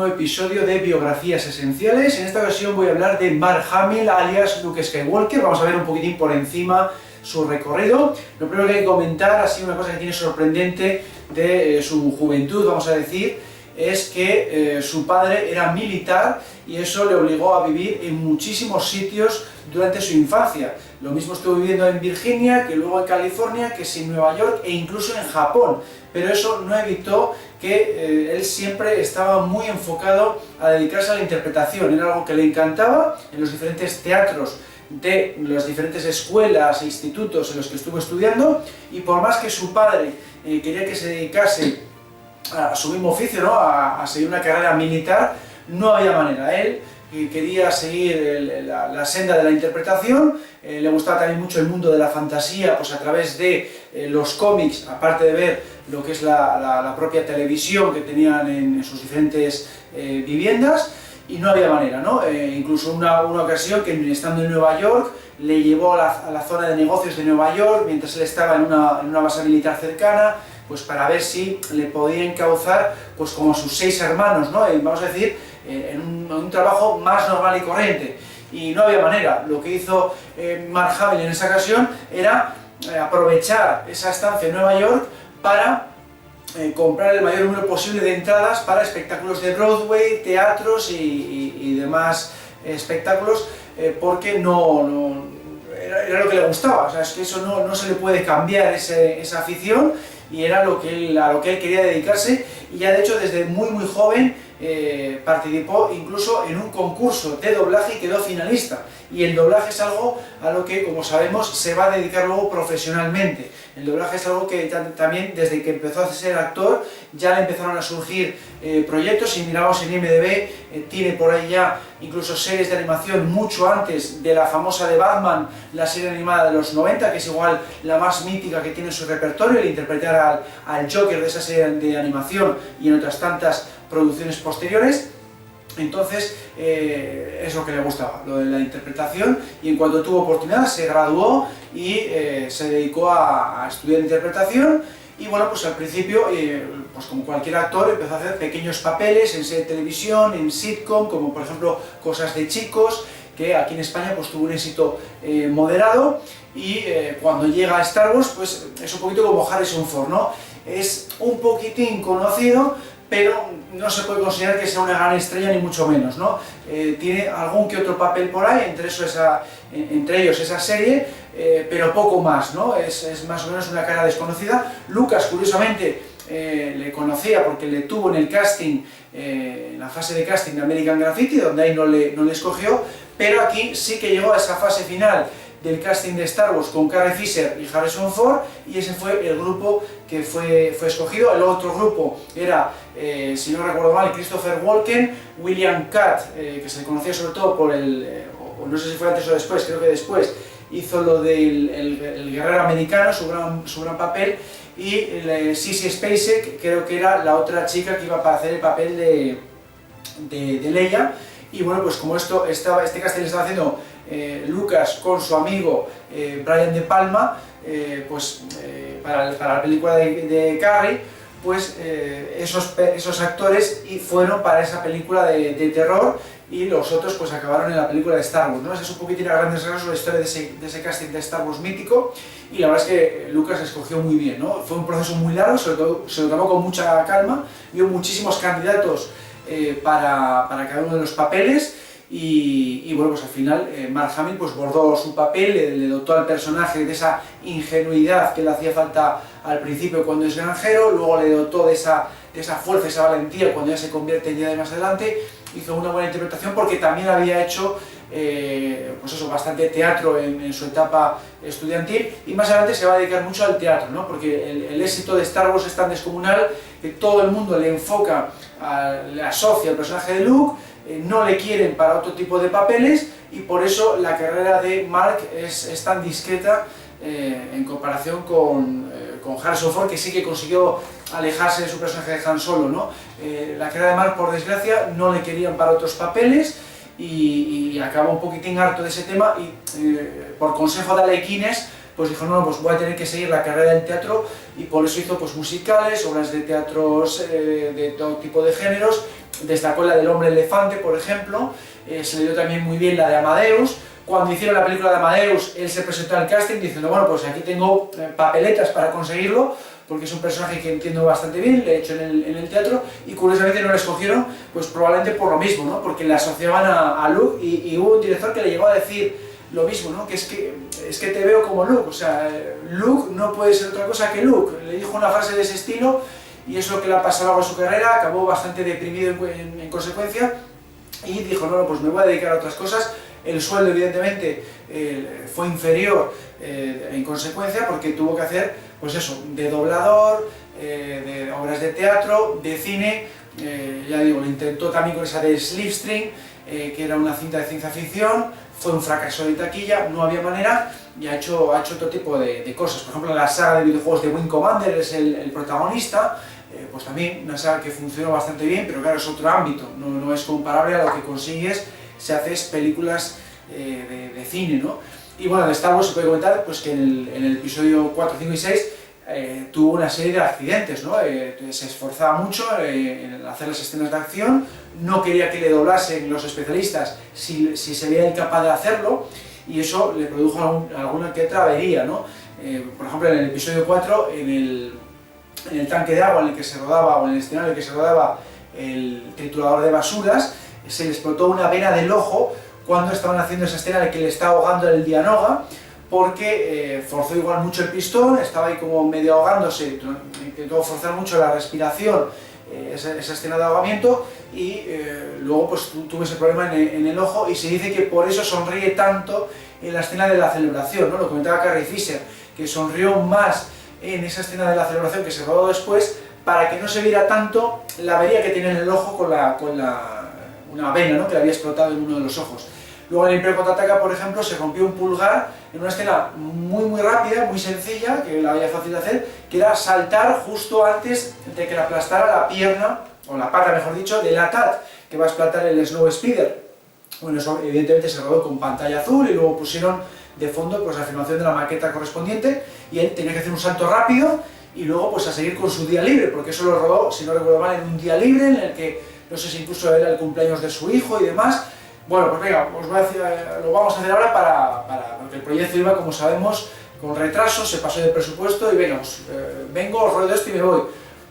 nuevo episodio de Biografías Esenciales. En esta ocasión voy a hablar de Mark Hamill, alias Luke Skywalker. Vamos a ver un poquitín por encima su recorrido. Lo primero que hay que comentar, así una cosa que tiene sorprendente de su juventud, vamos a decir, es que su padre era militar y eso le obligó a vivir en muchísimos sitios durante su infancia. Lo mismo estuvo viviendo en Virginia, que luego en California, que sí en Nueva York e incluso en Japón. Pero eso no evitó que él siempre estaba muy enfocado a dedicarse a la interpretación. Era algo que le encantaba en los diferentes teatros de las diferentes escuelas e institutos en los que estuvo estudiando, y por más que su padre quería que se dedicase a su mismo oficio, ¿no? a seguir una carrera militar, no había manera. Él quería seguir la senda de la interpretación, le gustaba también mucho el mundo de la fantasía, pues a través de los cómics, aparte de ver lo que es la propia televisión que tenían en sus diferentes viviendas, y no había manera, ¿no? Incluso una ocasión que, estando en Nueva York, le llevó a la zona de negocios de Nueva York, mientras él estaba en una base militar cercana, pues para ver si le podía encauzar pues como a sus 6 hermanos, ¿no? Vamos a decir, en un trabajo más normal y corriente. Y no había manera. Lo que hizo Mark Hamill en esa ocasión era aprovechar esa estancia en Nueva York para comprar el mayor número posible de entradas para espectáculos de Broadway, teatros y demás espectáculos, porque era lo que le gustaba. O sea, es que eso no se le puede cambiar, esa afición, y era a lo que él quería dedicarse. Y ya de hecho desde muy joven participó incluso en un concurso de doblaje y quedó finalista. Y el doblaje es algo a lo que, como sabemos, se va a dedicar luego profesionalmente. El doblaje es algo que también, desde que empezó a ser actor, ya le empezaron a surgir proyectos. Si miramos en IMDb, tiene por ahí ya incluso series de animación mucho antes de la famosa de Batman, la serie animada de los 90, que es igual la más mítica que tiene en su repertorio, el interpretar al Joker de esa serie de animación y en otras tantas producciones posteriores. Entonces, es lo que le gustaba, lo de la interpretación, y en cuanto tuvo oportunidad se graduó y se dedicó a estudiar interpretación. Y bueno, pues al principio, pues como cualquier actor, empezó a hacer pequeños papeles en serie de televisión, en sitcom, como por ejemplo Cosas de chicos, que aquí en España pues tuvo un éxito moderado. Y cuando llega a Star Wars, pues es un poquito como Harrison Ford, ¿no? Es un poquitín conocido, pero no se puede considerar que sea una gran estrella, ni mucho menos, ¿no? Tiene algún que otro papel por ahí, entre ellos esa serie, pero poco más, ¿no? Es más o menos una cara desconocida. Lucas, curiosamente, le conocía porque le tuvo en el casting, en la fase de casting de American Graffiti, donde ahí no le escogió, pero aquí sí que llegó a esa fase final del casting de Star Wars con Carrie Fisher y Harrison Ford, y ese fue el grupo que fue escogido. El otro grupo era, si no recuerdo mal, Christopher Walken, William Katt, que se le conocía sobre todo por no sé si fue antes o después, creo que después, hizo lo del el guerrero americano, su gran papel, y Sissy Spacek, creo que era la otra chica que iba para hacer el papel de Leia. Y bueno, pues como este casting le estaba haciendo Lucas con su amigo Brian De Palma, para la película de Carrie, pues esos actores fueron para esa película de terror, y los otros pues acabaron en la película de Star Wars, ¿no? Esa es un poquitín a grandes rasgos la historia de ese casting de Star Wars mítico, y la verdad es que Lucas escogió muy bien, ¿no? Fue un proceso muy largo, se lo tomó con mucha calma, vio muchísimos candidatos para cada uno de los papeles, y bueno, pues al final Mark Hamill pues bordó su papel, le dotó al personaje de esa ingenuidad que le hacía falta al principio cuando es granjero, luego le dotó de esa fuerza, esa valentía cuando ya se convierte en Jedi más adelante. Hizo una buena interpretación porque también había hecho pues eso, bastante teatro en su etapa estudiantil, y más adelante se va a dedicar mucho al teatro, ¿no? Porque el éxito de Star Wars es tan descomunal que todo el mundo le enfoca, le asocia al personaje de Luke, no le quieren para otro tipo de papeles, y por eso la carrera de Mark es tan discreta en comparación con Harrison Ford, que sí que consiguió alejarse de su personaje de Han Solo, ¿no? La carrera de Mark, por desgracia, no le querían para otros papeles, y acabó un poquitín harto de ese tema, y por consejo de Alequines, pues dijo, no, pues voy a tener que seguir la carrera del teatro, y por eso hizo pues musicales, obras de teatros de todo tipo de géneros, destacó la del Hombre Elefante, por ejemplo, se le dio también muy bien la de Amadeus. Cuando hicieron la película de Amadeus, él se presentó al casting diciendo, bueno, pues aquí tengo papeletas para conseguirlo, porque es un personaje que entiendo bastante bien, le he hecho en el teatro, y curiosamente no lo escogieron, pues probablemente por lo mismo, ¿no? Porque le asociaban a Luke, y hubo un director que le llegó a decir lo mismo, ¿no? Que es que te veo como Luke, o sea, Luke no puede ser otra cosa que Luke. Le dijo una frase de ese estilo, y es lo que le ha pasado a su carrera, acabó bastante deprimido en consecuencia, y dijo, no, pues me voy a dedicar a otras cosas. El sueldo, evidentemente, fue inferior en consecuencia, porque tuvo que hacer, pues eso, de doblador, de obras de teatro, de cine, ya digo, lo intentó también con esa de Slipstream, que era una cinta de ciencia ficción, fue un fracaso de taquilla, no había manera, y ha hecho otro tipo de cosas. Por ejemplo, la saga de videojuegos de Wing Commander es el protagonista, pues también una saga que funcionó bastante bien, pero claro, es otro ámbito, no es comparable a lo que consigues si haces películas de cine, ¿no? Y bueno, de Star Wars se puede comentar pues, que en el episodio 4, 5 y 6 tuvo una serie de accidentes, ¿no? Se esforzaba mucho en hacer las escenas de acción, no quería que le doblasen los especialistas si se veía incapaz de hacerlo, y eso le produjo alguna que otra avería, ¿no? Por ejemplo, en el episodio 4, en el tanque de agua en el que se rodaba, o en el escenario en el que se rodaba el triturador de basuras, se le explotó una vena del ojo cuando estaban haciendo esa escena en la que le está ahogando el Dianoga, porque forzó igual mucho el pistón, estaba ahí como medio ahogándose, intentó forzar mucho la respiración, esa escena de ahogamiento, y luego pues tuvo ese problema en el ojo, y se dice que por eso sonríe tanto en la escena de la celebración, ¿no? Lo comentaba Carrie Fisher, que sonrió más en esa escena de la celebración que se rodó después, para que no se viera tanto la avería que tiene en el ojo con una vena, ¿no? Que le había explotado en uno de los ojos. Luego en el Imperio Contraataca, por ejemplo, se rompió un pulgar en una escena muy rápida, muy sencilla, que la había fácil de hacer, que era saltar justo antes de que le aplastara la pierna, o la pata mejor dicho, del AT-AT, que va a explotar el Snow Speeder. Bueno, eso evidentemente se rodó con pantalla azul, y luego pusieron de fondo pues, la filmación de la maqueta correspondiente, y él tenía que hacer un salto rápido, y luego pues a seguir con su día libre, porque eso lo rodó, si no recuerdo mal, en un día libre, en el que no sé si incluso era el cumpleaños de su hijo y demás. Bueno, pues venga, os voy a decir, lo vamos a hacer ahora porque el proyecto iba, como sabemos, con retraso, se pasó de presupuesto, y venga, pues, vengo, os ruedo esto y me voy.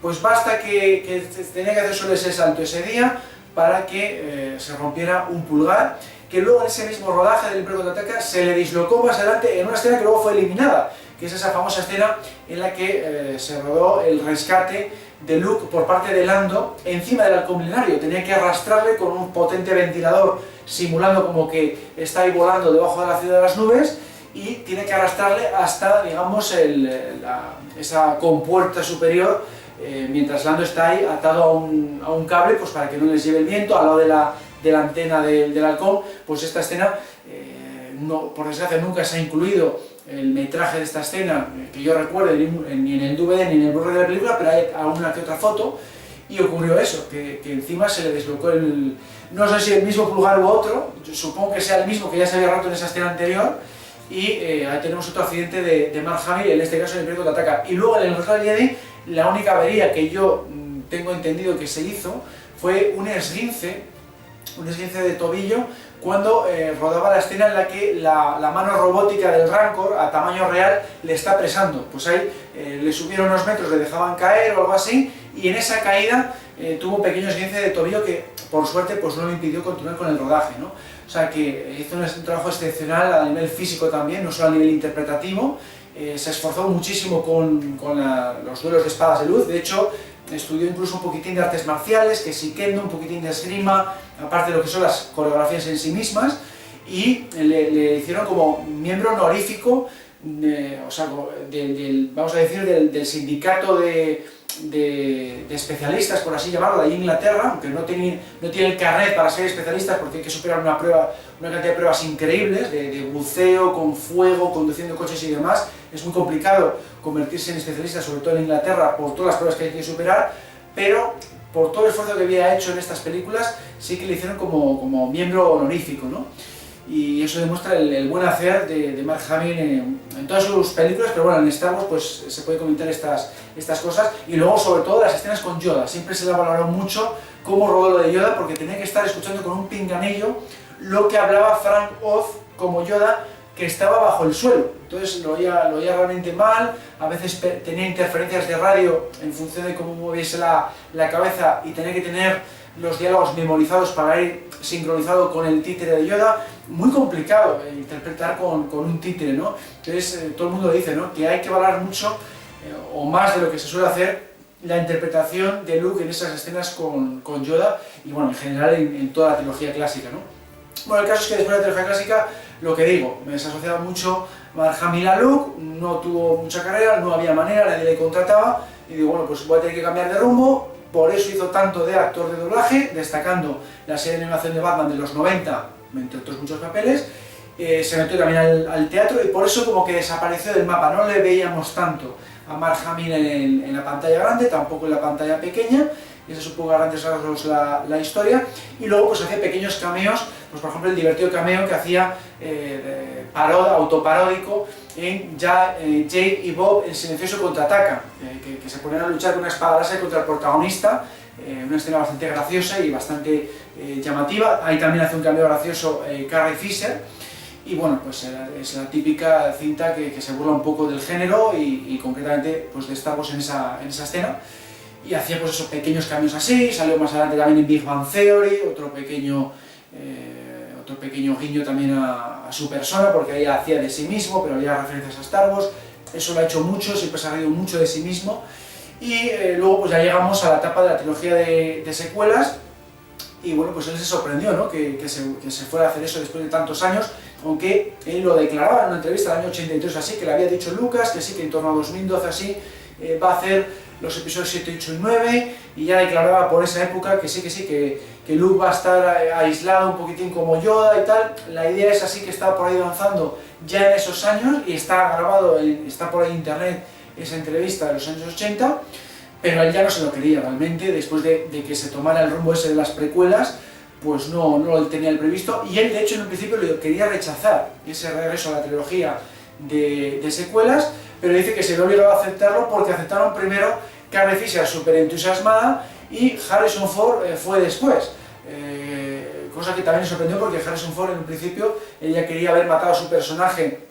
Pues basta que tenía que hacer solo ese salto ese día para que se rompiera un pulgar, que luego en ese mismo rodaje del Imperio Contraataca se le dislocó más adelante en una escena que luego fue eliminada, que es esa famosa escena en la que se rodó el rescate de Luke por parte de Lando encima del halcón milenario. Tenía que arrastrarle con un potente ventilador, simulando como que está ahí volando debajo de la ciudad de las nubes, y tiene que arrastrarle hasta, digamos, esa compuerta superior, mientras Lando está ahí atado a un cable, pues para que no les lleve el viento, al lado de la antena del halcón. Pues esta escena, por desgracia, nunca se ha incluido el metraje de esta escena, que yo recuerdo, ni en el DVD ni en el Blu-ray de la película, pero hay alguna que otra foto, y ocurrió eso, que encima se le deslocó no sé si el mismo pulgar u otro, yo supongo que sea el mismo que ya se había roto en esa escena anterior, y ahí tenemos otro accidente de Mark Hamill, en este caso en el Imperio Contraataca. Y luego en el Retorno del Jedi, la única avería que yo tengo entendido que se hizo fue un esguince de tobillo, cuando rodaba la escena en la que la mano robótica del Rancor a tamaño real le está apresando. Pues ahí le subieron unos metros, le dejaban caer o algo así, y en esa caída tuvo un pequeño esguince de tobillo que por suerte pues no le impidió continuar con el rodaje, ¿no? O sea que hizo un trabajo excepcional a nivel físico también, no solo a nivel interpretativo. Se esforzó muchísimo con los duelos de espadas de luz. De hecho, estudió incluso un poquitín de artes marciales, que sí kendo, un poquitín de esgrima, aparte de lo que son las coreografías en sí mismas, y le hicieron como miembro honorífico, o sea, vamos a decir, del sindicato de especialistas, por así llamarlo, de ahí en Inglaterra, aunque no tiene el carnet para ser especialistas, porque hay que superar una cantidad de pruebas increíbles, de buceo, con fuego, conduciendo coches y demás. Es muy complicado convertirse en especialista, sobre todo en Inglaterra, por todas las pruebas que hay que superar, pero por todo el esfuerzo que había hecho en estas películas, sí que le hicieron como miembro honorífico, ¿no? y eso demuestra el buen hacer de Mark Hamill en todas sus películas, pero bueno, en Star Wars pues se puede comentar estas cosas, y luego sobre todo las escenas con Yoda. Siempre se le ha valorado mucho cómo rodó lo de Yoda, porque tenía que estar escuchando con un pinganillo lo que hablaba Frank Oz como Yoda, que estaba bajo el suelo. Entonces lo oía realmente mal, a veces tenía interferencias de radio en función de cómo moviese la cabeza, y tenía que tener los diálogos memorizados para ir sincronizado con el títere de Yoda. Muy complicado interpretar con un títere, ¿no? Entonces todo el mundo dice, ¿no?, que hay que valorar mucho, o más de lo que se suele hacer, la interpretación de Luke en esas escenas con Yoda, y bueno, en general en toda la trilogía clásica, ¿no? Bueno, el caso es que después de la trilogía clásica, lo que digo, me desasociaba mucho Mark Hamill a Luke, no tuvo mucha carrera, no había manera, nadie le contrataba, y digo, bueno, pues voy a tener que cambiar de rumbo. Por eso hizo tanto de actor de doblaje, destacando la serie de animación de Batman de los 90, entre otros muchos papeles. Se metió también al teatro, y por eso como que desapareció del mapa, no le veíamos tanto a Mark Hamill en la pantalla grande, tampoco en la pantalla pequeña, y ese supongo a grandes rasgos la historia. Y luego pues hacía pequeños cameos, pues por ejemplo el divertido cameo que hacía autoparódico en Jake y Bob en Silencioso Contraataca, que se ponían a luchar con una espada láser contra el protagonista, una escena bastante graciosa y bastante llamativa. Ahí también hace un cameo gracioso Carrie Fisher, y bueno, pues es la típica cinta que se burla un poco del género y concretamente pues de Star Wars en esa escena. Y hacía pues esos pequeños cambios así. Salió más adelante también en Big Bang Theory, otro pequeño guiño también a su persona, porque ahí hacía de sí mismo, pero había referencias a Star Wars. Eso lo ha hecho mucho, siempre se ha reído mucho de sí mismo. Y luego pues ya llegamos a la etapa de la trilogía de secuelas, y bueno, pues él se sorprendió, ¿no?, que se fuera a hacer eso después de tantos años, aunque él lo declaraba en una entrevista del año 83 así, que le había dicho Lucas, que sí, que en torno a 2012 así va a hacer los episodios 7, 8 y 9, y ya declaraba por esa época que sí, que Luke va a estar aislado un poquitín como Yoda y tal. La idea es así, que está por ahí avanzando ya en esos años, y está grabado, está por ahí en internet esa entrevista de los años 80, pero él ya no se lo quería realmente, después de que se tomara el rumbo ese de las precuelas, pues no lo tenía el previsto, y él de hecho en un principio lo quería rechazar, ese regreso a la trilogía de secuelas, pero dice que se le obligaba a aceptarlo porque aceptaron primero Carrie Fisher súper entusiasmada, y Harrison Ford fue después. Cosa que también me sorprendió, porque Harrison Ford en un principio ella quería haber matado a su personaje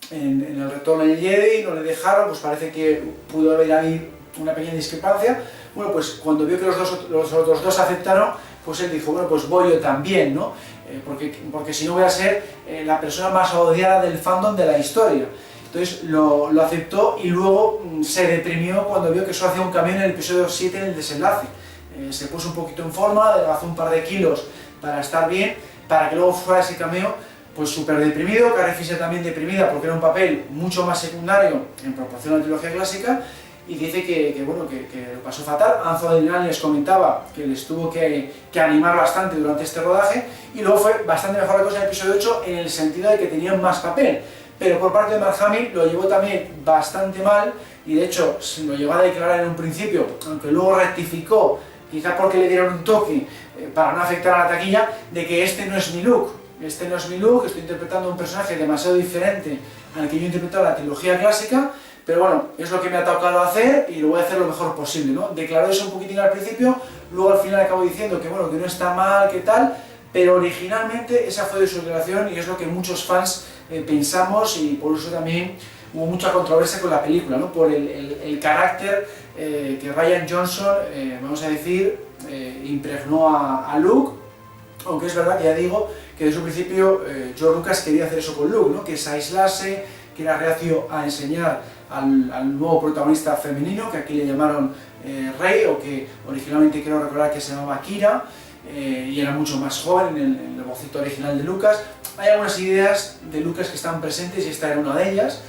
en el Retorno del Jedi, no le dejaron, pues parece que pudo haber ahí una pequeña discrepancia. Bueno, pues cuando vio que los otros dos aceptaron, pues él dijo, bueno, pues voy yo también, ¿no? Porque si no voy a ser la persona más odiada del fandom de la historia. Entonces lo aceptó, y luego se deprimió cuando vio que solo hacía un cambio en el episodio 7 en el desenlace. Se puso un poquito en forma, adelgazó un par de kilos para estar bien, para que luego fuera ese cameo pues súper deprimido. Carrie Fisher también deprimida, porque era un papel mucho más secundario en proporción a la trilogía clásica, y dice que bueno, que lo pasó fatal. Anthony Daniels les comentaba que les tuvo que animar bastante durante este rodaje, y luego fue bastante mejor la cosa en el episodio 8 en el sentido de que tenían más papel. Pero por parte de Mark Hamill lo llevó también bastante mal, y de hecho lo llegó a declarar en un principio, aunque luego rectificó, quizá porque le dieron un toque para no afectar a la taquilla, de que este no es mi Luke, estoy interpretando un personaje demasiado diferente al que yo he interpretado en la trilogía clásica, pero bueno, es lo que me ha tocado hacer y lo voy a hacer lo mejor posible, ¿no? Declaró eso un poquitín al principio, luego al final acabó diciendo que bueno, que no está mal, que tal, pero originalmente esa fue de su declaración, y es lo que muchos fans pensamos, y por eso también hubo mucha controversia con la película, ¿no? Por el carácter que Rian Johnson, vamos a decir, impregnó a Luke, aunque es verdad que ya digo que desde un principio George Lucas quería hacer eso con Luke, ¿no? Que se aislase, que era reacio a enseñar al nuevo protagonista femenino, que aquí le llamaron Rey, o que originalmente quiero recordar que se llamaba Kira, y era mucho más joven en el boceto original de Lucas. Hay algunas ideas de Lucas que están presentes, y esta era una de ellas,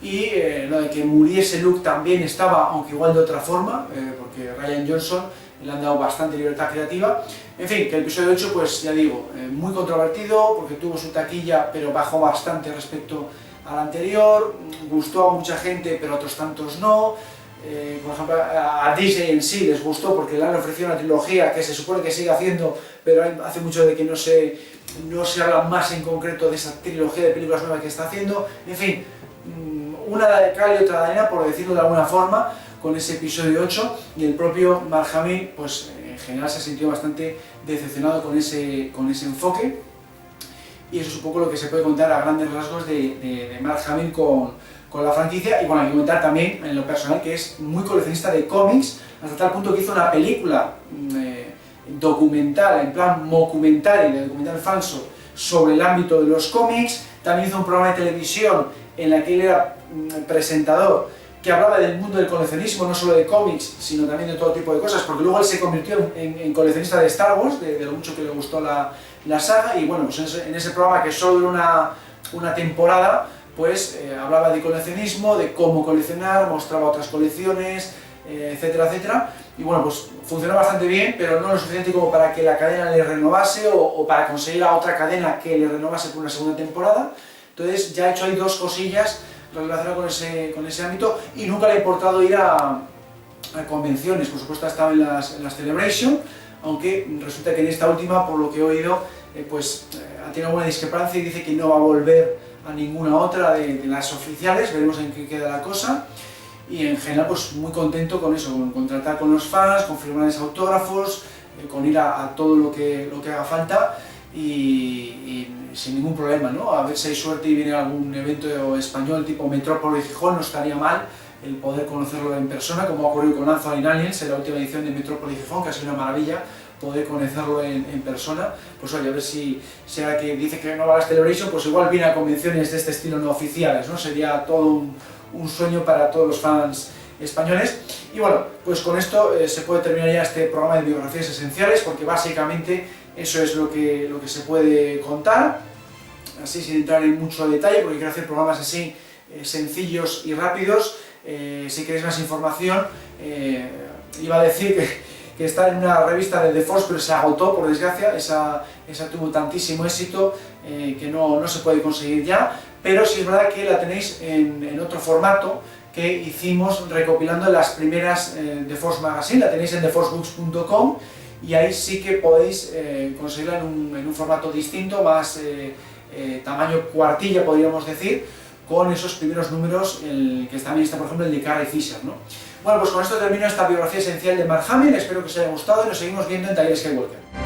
y lo de que muriese Luke también estaba, aunque igual de otra forma, porque Rian Johnson le han dado bastante libertad creativa. En fin, que el episodio 8, pues ya digo, muy controvertido, porque tuvo su taquilla, pero bajó bastante respecto al anterior, gustó a mucha gente, pero a otros tantos no. Por ejemplo, a Disney en sí les gustó porque le han ofrecido una trilogía que se supone que sigue haciendo, pero hace mucho de que no se no se habla más en concreto de esa trilogía de películas nuevas que está haciendo, en fin, una de cal y otra de arena, por decirlo de alguna forma, con ese episodio 8, y el propio Mark Hamill, pues en general se ha sentido bastante decepcionado con ese enfoque, y eso es un poco lo que se puede contar a grandes rasgos de Mark Hamill con la franquicia. Y bueno, hay que comentar también en lo personal que es muy coleccionista de cómics, hasta tal punto que hizo una película documental, en plan mockumentary, de documental falso, sobre el ámbito de los cómics. También hizo un programa de televisión en la que él era presentador, que hablaba del mundo del coleccionismo, no solo de cómics, sino también de todo tipo de cosas, porque luego él se convirtió en coleccionista de Star Wars, de lo mucho que le gustó la saga, y bueno, pues en ese programa, que solo duró una temporada, pues hablaba de coleccionismo, de cómo coleccionar, mostraba otras colecciones, etcétera, etcétera. Y bueno, pues funcionó bastante bien, pero no lo suficiente como para que la cadena le renovase o para conseguir a otra cadena que le renovase por una segunda temporada. Entonces ya ha hecho ahí dos cosillas relacionadas con ese ámbito, y nunca le ha importado ir a convenciones. Por supuesto ha estado en las Celebration, aunque resulta que en esta última, por lo que he oído, ha tenido alguna discrepancia y dice que no va a volver a ninguna otra de las oficiales. Veremos en qué queda la cosa. Y en general pues muy contento con eso, con tratar con los fans, con firmarles autógrafos, con ir a todo lo que haga falta, y sin ningún problema, ¿no? A ver si hay suerte y viene algún evento español tipo Metrópolis Gijón, no estaría mal el poder conocerlo en persona, como ha ocurrido con Anthony Aliens en la última edición de Metrópolis Gijón, que ha sido una maravilla poder conocerlo en persona. Pues oye, a ver si ahora que dice que no va a las Celebration, pues igual viene a convenciones de este estilo no oficiales, ¿no? Sería todo un sueño para todos los fans españoles. Y bueno, pues con esto se puede terminar ya este programa de biografías esenciales, porque básicamente eso es lo que se puede contar, así sin entrar en mucho detalle, porque quiero hacer programas así sencillos y rápidos. Si queréis más información, iba a decir que está en una revista de The Force, pero se agotó, por desgracia. Esa tuvo tantísimo éxito que no se puede conseguir ya, pero sí es verdad que la tenéis en otro formato que hicimos recopilando las primeras The Force Magazine. La tenéis en theforcebooks.com, y ahí sí que podéis conseguirla en un formato distinto, más tamaño cuartilla, podríamos decir, con esos primeros números, que también está, por ejemplo, el de Carrie Fisher, ¿no? Bueno, pues con esto termino esta biografía esencial de Mark Hamill. Espero que os haya gustado y nos seguimos viendo en Taller Skywalker.